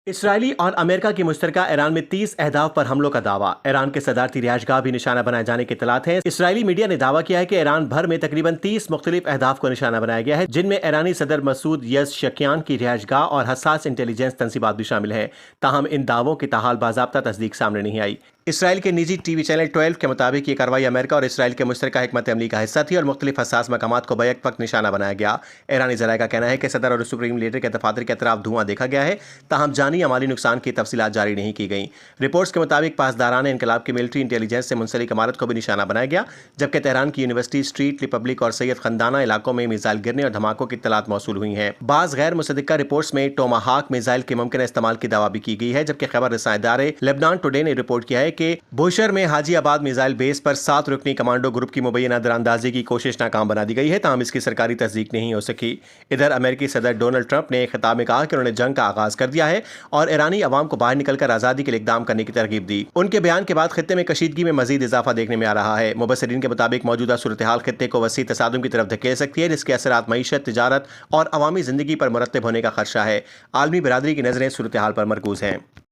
اسرائیلی اور امریکہ کی مشترکہ ایران میں 30 اہداف پر حملوں کا دعویٰ۔ ایران کے صدارتی رہائش گاہ بھی نشانہ بنائے جانے کی اطلاعات ہیں۔ اسرائیلی میڈیا نے دعویٰ کیا ہے کہ ایران بھر میں تقریباً 30 مختلف اہداف کو نشانہ بنایا گیا ہے، جن میں ایرانی صدر مسعود یزشکیان کی رہائش گاہ اور حساس انٹیلیجنس تنصیبات بھی شامل ہیں۔ تاہم ان دعووں کی تاحال باضابطہ تصدیق سامنے نہیں آئی۔ اسرائیل کے نجی ٹی وی چینل 12 کے مطابق یہ کارروائی امریکہ اور اسرائیل کے مشترکہ حکمت عملی کا حصہ تھی اور مختلف حساس مقامات کو بیک وقت نشانہ بنایا گیا۔ ایرانی ذرائع کا کہنا ہے کہ صدر اور سپریم لیڈر کے دفاتر کے اطراف دھواں دیکھا گیا ہے، تاہم جانی یا مالی نقصان کی تفصیلات جاری نہیں کی گئیں۔ رپورٹس کے مطابق پاسداران انقلاب کی ملٹری انٹیلیجنس سے منسلک عمارت کو بھی نشانہ بنایا گیا، جبکہ تہران کی یونیورسٹی، اسٹریٹ ریپبلک اور سید خندانہ علاقوں میں میزائل گرنے اور دھماکوں کی اطلاعات موصول ہوئی ہیں۔ بعض غیر مصدقہ رپورٹس میں ٹوماہاک میزائل کے ممکنہ استعمال کی دعویٰ بھی کی گئی ہے، جبکہ خبر رساں ادارے لبنان ٹوڈے نے رپورٹ کیا ہے کہ بوشہر میں حاجی آباد میزائل بیس پر 7 رکنی کمانڈو گروپ کی مبینہ دراندازی کی کوشش ناکام بنا دی گئی ہے، تاہم اس کی سرکاری تصدیق نہیں ہو سکی۔ ادھر امریکی صدر ڈونلڈ ٹرمپ نے ایک خطاب میں کہا کہ انہوں نے جنگ کا آغاز کر دیا ہے اور ایرانی عوام کو باہر نکل کر آزادی کے لیے اقدام کرنے کی ترغیب دی۔ ان کے بیان کے بعد خطے میں کشیدگی میں مزید اضافہ دیکھنے میں آ رہا ہے۔ مبصرین کے مطابق موجودہ صورتحال خطے کو وسیع تصادم کی طرف دھکیل سکتی ہے، جس کے اثرات معیشت، تجارت اور عوامی زندگی پر مرتب ہونے کا خدشہ ہے۔ عالمی برادری کی نظریں صورتحال پر مرکوز ہیں۔